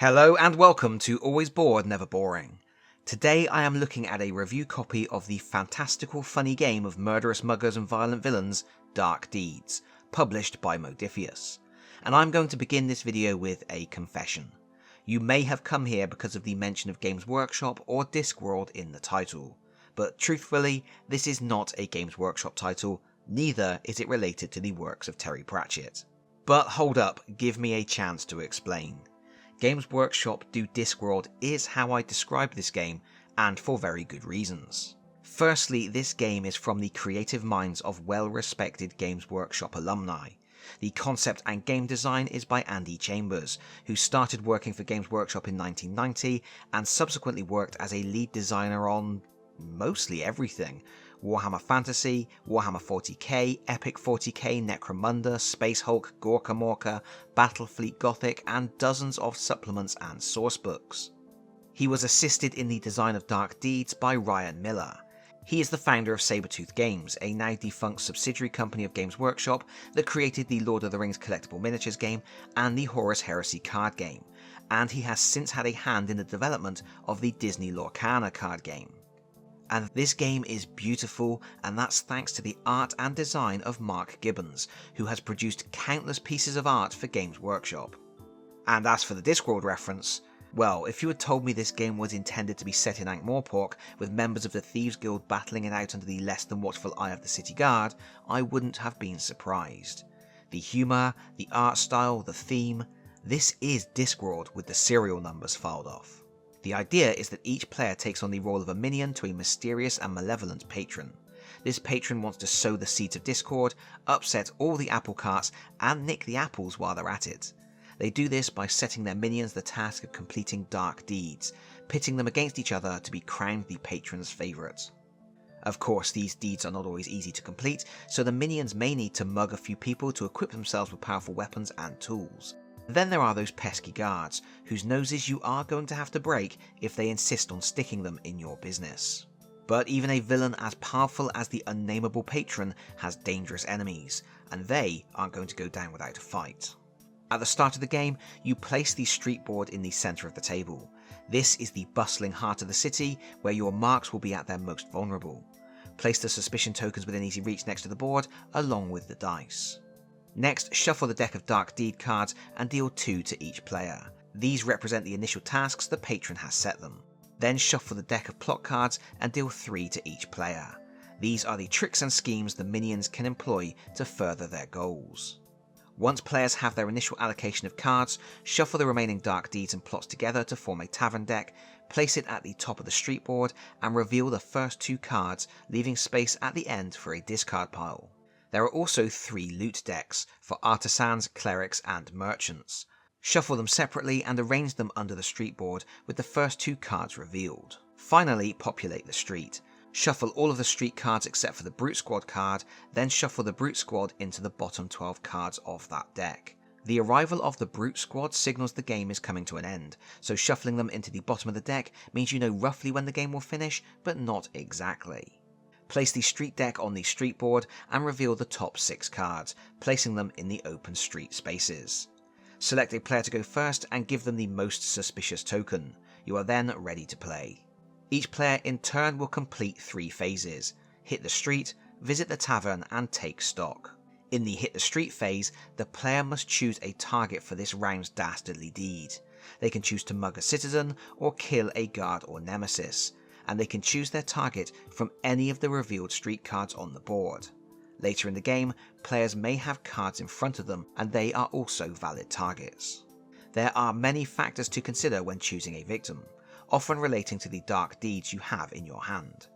Hello and welcome to Always Bored, Never Boring. Today I am looking at a review copy of the fantastical funny game of murderous muggers and violent villains, Dark Deeds, published by Modiphius. And I'm going to begin this video with a confession. You may have come here because of the mention of Games Workshop or Discworld in the title, but truthfully, this is not a Games Workshop title, neither is it related to the works of Terry Pratchett. But hold up, give me a chance to explain. Games Workshop do Discworld is how I describe this game, and for very good reasons. Firstly, this game is from the creative minds of well-respected Games Workshop alumni. The concept and game design is by Andy Chambers, who started working for Games Workshop in 1990 and subsequently worked as a lead designer on mostly everything. Warhammer Fantasy, Warhammer 40k, Epic 40k, Necromunda, Space Hulk, Gorka Morka, Battlefleet Gothic, and dozens of supplements and sourcebooks. He was assisted in the design of Dark Deeds by Ryan Miller. He is the founder of Sabertooth Games, a now defunct subsidiary company of Games Workshop that created the Lord of the Rings collectible miniatures game and the Horus Heresy card game, and he has since had a hand in the development of the Disney Lorcana card game. And this game is beautiful, and that's thanks to the art and design of Mark Gibbons, who has produced countless pieces of art for Games Workshop. And as for the Discworld reference, well, if you had told me this game was intended to be set in Ankh-Morpork, with members of the Thieves Guild battling it out under the less than watchful eye of the City Guard, I wouldn't have been surprised. The humour, the art style, the theme, this is Discworld with the serial numbers filed off. The idea is that each player takes on the role of a minion to a mysterious and malevolent patron. This patron wants to sow the seeds of discord, upset all the apple carts, and nick the apples while they're at it. They do this by setting their minions the task of completing dark deeds, pitting them against each other to be crowned the patron's favourite. Of course, these deeds are not always easy to complete, so the minions may need to mug a few people to equip themselves with powerful weapons and tools. Then there are those pesky guards, whose noses you are going to have to break if they insist on sticking them in your business. But even a villain as powerful as the unnameable patron has dangerous enemies, and they aren't going to go down without a fight. At the start of the game, you place the street board in the centre of the table. This is the bustling heart of the city, where your marks will be at their most vulnerable. Place the suspicion tokens within easy reach next to the board, along with the dice. Next, shuffle the deck of Dark Deed cards and deal 2 to each player. These represent the initial tasks the patron has set them. Then shuffle the deck of plot cards and deal 3 to each player. These are the tricks and schemes the minions can employ to further their goals. Once players have their initial allocation of cards, shuffle the remaining Dark Deeds and plots together to form a tavern deck, place it at the top of the street board, and reveal the first 2 cards, leaving space at the end for a discard pile. There are also 3 loot decks, for artisans, clerics, and merchants. Shuffle them separately and arrange them under the street board with the first 2 cards revealed. Finally, populate the street. Shuffle all of the street cards except for the Brute Squad card, then shuffle the Brute Squad into the bottom 12 cards of that deck. The arrival of the Brute Squad signals the game is coming to an end, so shuffling them into the bottom of the deck means you know roughly when the game will finish, but not exactly. Place the street deck on the street board and reveal the top 6 cards, placing them in the open street spaces. Select a player to go first and give them the most suspicious token. You are then ready to play. Each player in turn will complete 3 phases: hit the street, visit the tavern, and take stock. In the hit the street phase, the player must choose a target for this round's dastardly deed. They can choose to mug a citizen or kill a guard or nemesis, and they can choose their target from any of the revealed street cards on the board. Later in the game, players may have cards in front of them, and they are also valid targets. There are many factors to consider when choosing a victim, often relating to the dark deeds you have in your hand.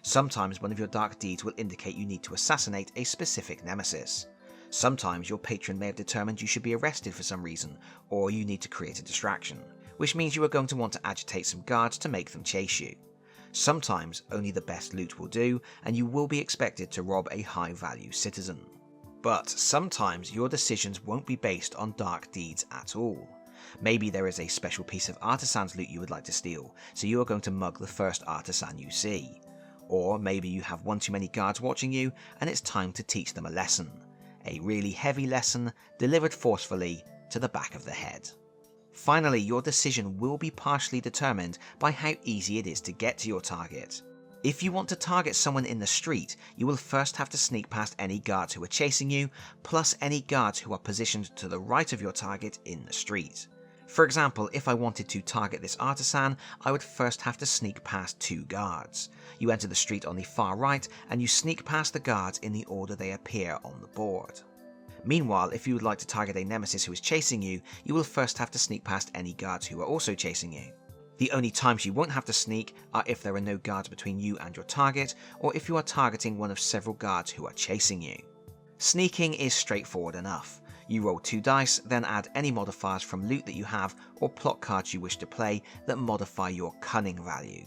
Sometimes one of your dark deeds will indicate you need to assassinate a specific nemesis. Sometimes your patron may have determined you should be arrested for some reason, or you need to create a distraction, which means you are going to want to agitate some guards to make them chase you. Sometimes only the best loot will do, and you will be expected to rob a high-value citizen. But sometimes your decisions won't be based on dark deeds at all. Maybe there is a special piece of artisan's loot you would like to steal, so you are going to mug the first artisan you see. Or maybe you have one too many guards watching you, and it's time to teach them a lesson. A really heavy lesson, delivered forcefully to the back of the head. Finally, your decision will be partially determined by how easy it is to get to your target. If you want to target someone in the street, you will first have to sneak past any guards who are chasing you, plus any guards who are positioned to the right of your target in the street. For example, if I wanted to target this artisan, I would first have to sneak past 2 guards. You enter the street on the far right, and you sneak past the guards in the order they appear on the board. Meanwhile, if you would like to target a nemesis who is chasing you, you will first have to sneak past any guards who are also chasing you. The only times you won't have to sneak are if there are no guards between you and your target, or if you are targeting one of several guards who are chasing you. Sneaking is straightforward enough. You roll 2 dice, then add any modifiers from loot that you have or plot cards you wish to play that modify your cunning value.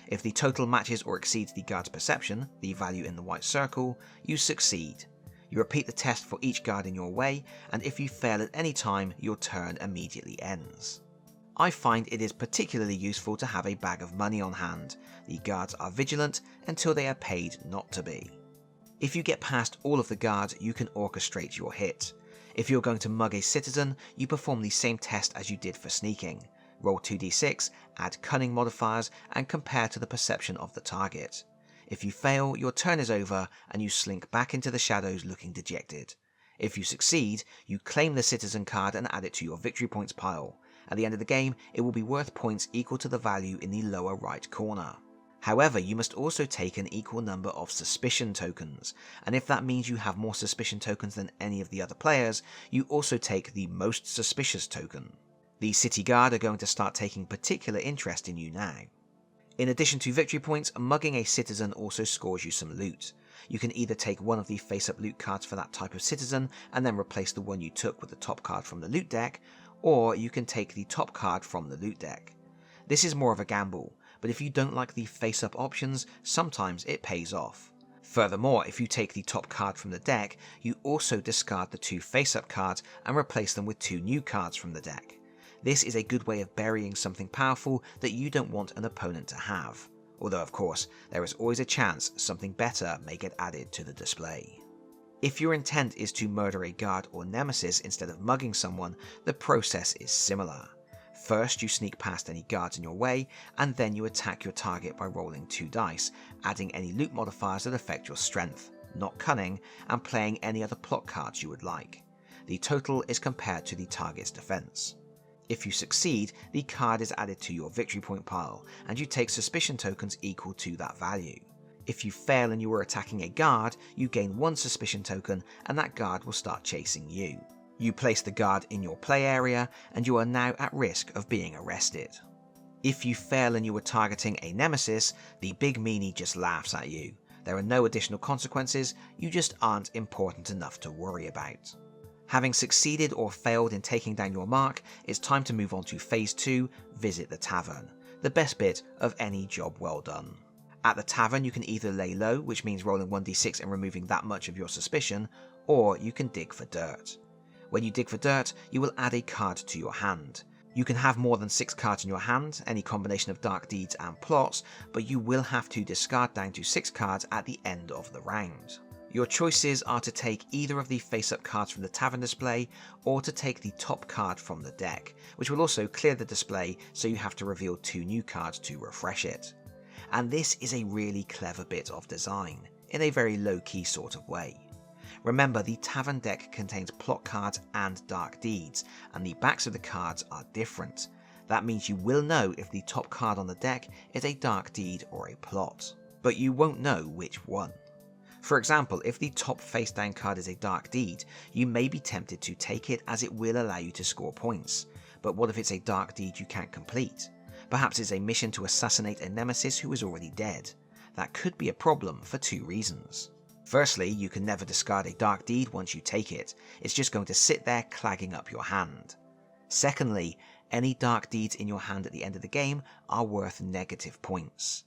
If the total matches or exceeds the guard's perception, the value in the white circle, you succeed. You repeat the test for each guard in your way, and if you fail at any time, your turn immediately ends. I find it is particularly useful to have a bag of money on hand. The guards are vigilant until they are paid not to be. If you get past all of the guards, you can orchestrate your hit. If you're going to mug a citizen, you perform the same test as you did for sneaking. Roll 2d6, add cunning modifiers, and compare to the perception of the target. If you fail, your turn is over, and you slink back into the shadows looking dejected. If you succeed, you claim the citizen card and add it to your victory points pile. At the end of the game, it will be worth points equal to the value in the lower right corner. However, you must also take an equal number of suspicion tokens, and if that means you have more suspicion tokens than any of the other players, you also take the most suspicious token. The city guard are going to start taking particular interest in you now. In addition to victory points, mugging a citizen also scores you some loot. You can either take one of the face-up loot cards for that type of citizen and then replace the one you took with the top card from the loot deck, or you can take the top card from the loot deck. This is more of a gamble, but if you don't like the face-up options, sometimes it pays off. Furthermore, if you take the top card from the deck, you also discard the 2 face-up cards and replace them with 2 new cards from the deck. This is a good way of burying something powerful that you don't want an opponent to have. Although of course, there is always a chance something better may get added to the display. If your intent is to murder a guard or nemesis instead of mugging someone, the process is similar. First, you sneak past any guards in your way, and then you attack your target by rolling 2 dice, adding any loot modifiers that affect your strength, not cunning, and playing any other plot cards you would like. The total is compared to the target's defense. If you succeed, the card is added to your victory point pile, and you take suspicion tokens equal to that value. If you fail and you are attacking a guard, you gain 1 suspicion token, and that guard will start chasing you. You place the guard in your play area, and you are now at risk of being arrested. If you fail and you are targeting a nemesis, the big meanie just laughs at you. There are no additional consequences, you just aren't important enough to worry about. Having succeeded or failed in taking down your mark, it's time to move on to Phase 2, Visit the Tavern, the best bit of any job well done. At the tavern you can either lay low, which means rolling 1d6 and removing that much of your suspicion, or you can dig for dirt. When you dig for dirt, you will add a card to your hand. You can have more than 6 cards in your hand, any combination of dark deeds and plots, but you will have to discard down to 6 cards at the end of the round. Your choices are to take either of the face-up cards from the tavern display, or to take the top card from the deck, which will also clear the display, so you have to reveal 2 new cards to refresh it. And this is a really clever bit of design, in a very low-key sort of way. Remember, the tavern deck contains plot cards and dark deeds, and the backs of the cards are different. That means you will know if the top card on the deck is a dark deed or a plot, but you won't know which one. For example, if the top face down card is a dark deed, you may be tempted to take it as it will allow you to score points. But what if it's a dark deed you can't complete? Perhaps it's a mission to assassinate a nemesis who is already dead. That could be a problem for 2 reasons. Firstly, you can never discard a dark deed once you take it. It's just going to sit there clagging up your hand. Secondly, any dark deeds in your hand at the end of the game are worth negative points.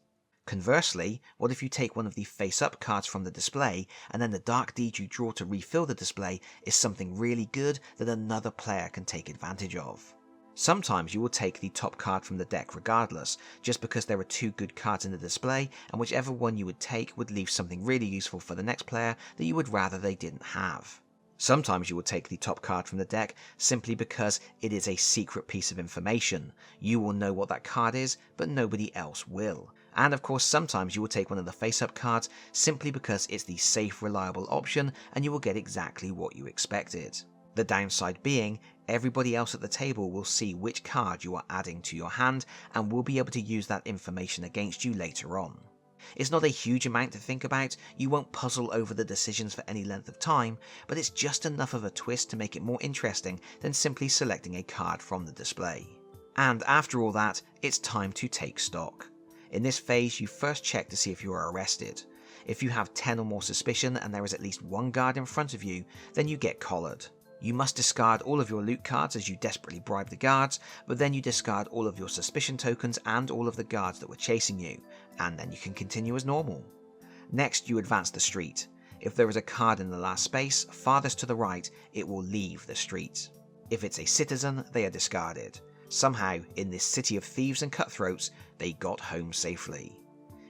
Conversely, what if you take one of the face-up cards from the display, and then the dark deed you draw to refill the display is something really good that another player can take advantage of? Sometimes you will take the top card from the deck regardless, just because there are 2 good cards in the display, and whichever one you would take would leave something really useful for the next player that you would rather they didn't have. Sometimes you will take the top card from the deck simply because it is a secret piece of information. You will know what that card is, but nobody else will. And of course, sometimes you will take one of the face-up cards simply because it's the safe, reliable option and you will get exactly what you expected. The downside being, everybody else at the table will see which card you are adding to your hand and will be able to use that information against you later on. It's not a huge amount to think about, you won't puzzle over the decisions for any length of time, but it's just enough of a twist to make it more interesting than simply selecting a card from the display. And after all that, it's time to take stock. In this phase, you first check to see if you are arrested. If you have 10 or more suspicion and there is at least one guard in front of you, then you get collared. You must discard all of your loot cards as you desperately bribe the guards, but then you discard all of your suspicion tokens and all of the guards that were chasing you, and then you can continue as normal. Next, you advance the street. If there is a card in the last space, farthest to the right, it will leave the street. If it's a citizen, they are discarded. Somehow, in this city of thieves and cutthroats, they got home safely.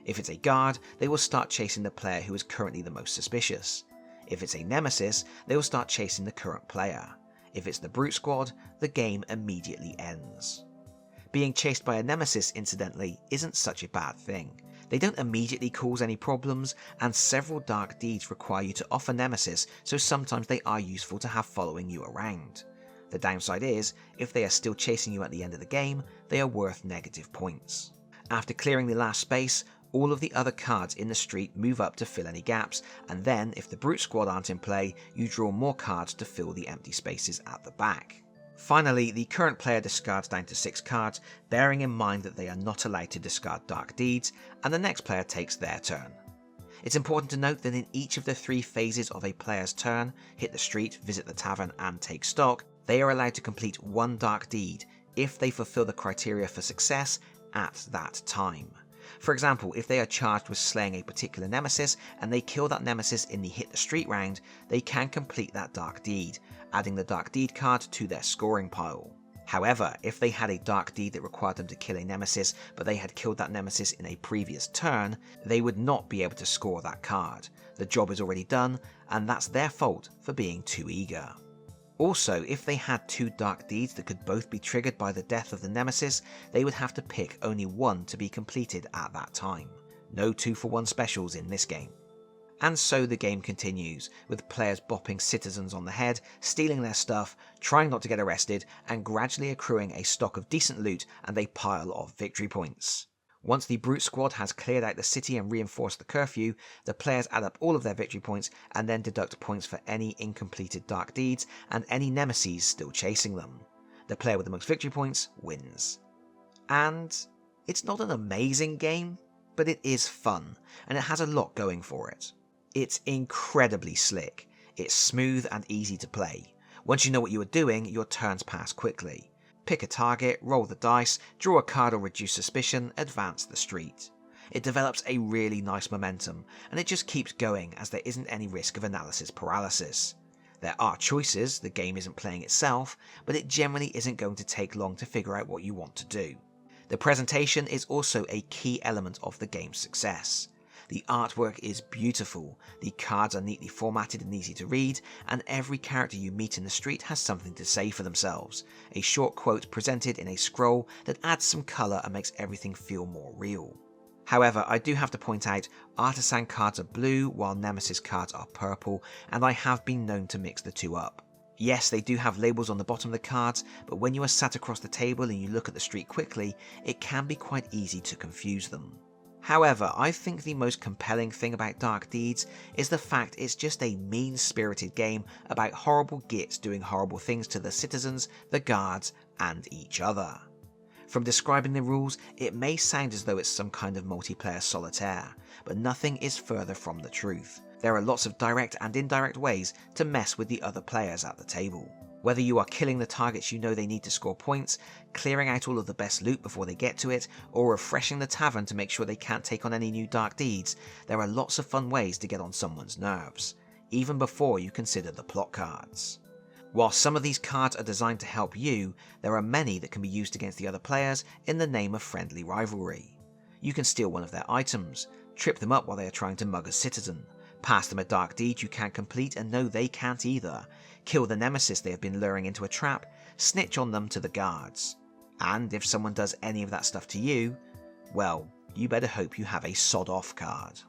If it's a guard, they will start chasing the player who is currently the most suspicious. If it's a nemesis, they will start chasing the current player. If it's the brute squad, the game immediately ends. Being chased by a nemesis, incidentally, isn't such a bad thing. They don't immediately cause any problems, and several dark deeds require you to offer nemesis, so sometimes they are useful to have following you around. The downside is, if they are still chasing you at the end of the game, they are worth negative points. After clearing the last space, all of the other cards in the street move up to fill any gaps, and then if the brute squad aren't in play, you draw more cards to fill the empty spaces at the back. Finally, the current player discards down to 6 cards, bearing in mind that they are not allowed to discard dark deeds, and the next player takes their turn. It's important to note that in each of the 3 phases of a player's turn, hit the street, visit the tavern, and take stock, they are allowed to complete 1 dark deed if they fulfill the criteria for success at that time. For example, if they are charged with slaying a particular nemesis and they kill that nemesis in the hit the street round, they can complete that dark deed, adding the dark deed card to their scoring pile. However, if they had a dark deed that required them to kill a nemesis but they had killed that nemesis in a previous turn, they would not be able to score that card. The job is already done, and that's their fault for being too eager. Also, if they had 2 dark deeds that could both be triggered by the death of the nemesis, they would have to pick only one to be completed at that time. No 2-for-1 specials in this game. And so the game continues, with players bopping citizens on the head, stealing their stuff, trying not to get arrested, and gradually accruing a stock of decent loot and a pile of victory points. Once the brute squad has cleared out the city and reinforced the curfew, the players add up all of their victory points and then deduct points for any incompleted dark deeds and any nemesis still chasing them. The player with the most victory points wins. And it's not an amazing game, but it is fun, and it has a lot going for it. It's incredibly slick, it's smooth and easy to play. Once you know what you are doing, your turns pass quickly. Pick a target, roll the dice, draw a card or reduce suspicion, advance the street. It develops a really nice momentum, and it just keeps going as there isn't any risk of analysis paralysis. There are choices, the game isn't playing itself, but it generally isn't going to take long to figure out what you want to do. The presentation is also a key element of the game's success. The artwork is beautiful, the cards are neatly formatted and easy to read, and every character you meet in the street has something to say for themselves, a short quote presented in a scroll that adds some colour and makes everything feel more real. However, I do have to point out, Artisan cards are blue while Nemesis cards are purple, and I have been known to mix the 2 up. Yes, they do have labels on the bottom of the cards, but when you are sat across the table and you look at the street quickly, it can be quite easy to confuse them. However, I think the most compelling thing about Dark Deeds is the fact it's just a mean-spirited game about horrible gits doing horrible things to the citizens, the guards, and each other. From describing the rules, it may sound as though it's some kind of multiplayer solitaire, but nothing is further from the truth. There are lots of direct and indirect ways to mess with the other players at the table. Whether you are killing the targets you know they need to score points, clearing out all of the best loot before they get to it, or refreshing the tavern to make sure they can't take on any new dark deeds, there are lots of fun ways to get on someone's nerves, even before you consider the plot cards. While some of these cards are designed to help you, there are many that can be used against the other players in the name of friendly rivalry. You can steal one of their items, trip them up while they are trying to mug a citizen, Pass them a dark deed you can't complete and know they can't either. Kill the nemesis they have been luring into a trap, snitch on them to the guards. And if someone does any of that stuff to you, well, you better hope you have a sod off card.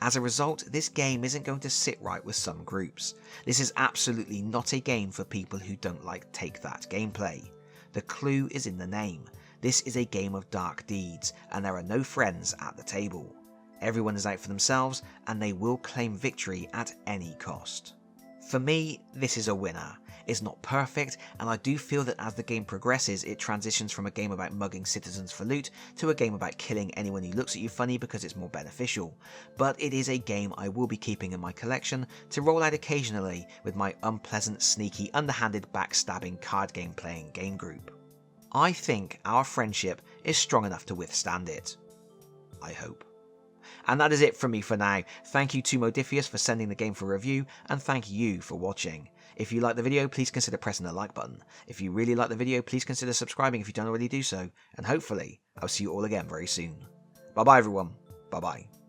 As a result, this game isn't going to sit right with some groups. This is absolutely not a game for people who don't like take that gameplay. The clue is in the name. This is a game of dark deeds, and there are no friends at the table. Everyone is out for themselves, and they will claim victory at any cost. For me, this is a winner. It's not perfect, and I do feel that as the game progresses, it transitions from a game about mugging citizens for loot to a game about killing anyone who looks at you funny because it's more beneficial. But it is a game I will be keeping in my collection to roll out occasionally with my unpleasant, sneaky, underhanded, backstabbing card game playing game group. I think our friendship is strong enough to withstand it. I hope. And that is it from me for now. Thank you to Modiphius for sending the game for review, and thank you for watching. If you like the video, please consider pressing the like button. If you really like the video, please consider subscribing if you don't already do so, and hopefully I'll see you all again very soon. Bye bye everyone. Bye bye.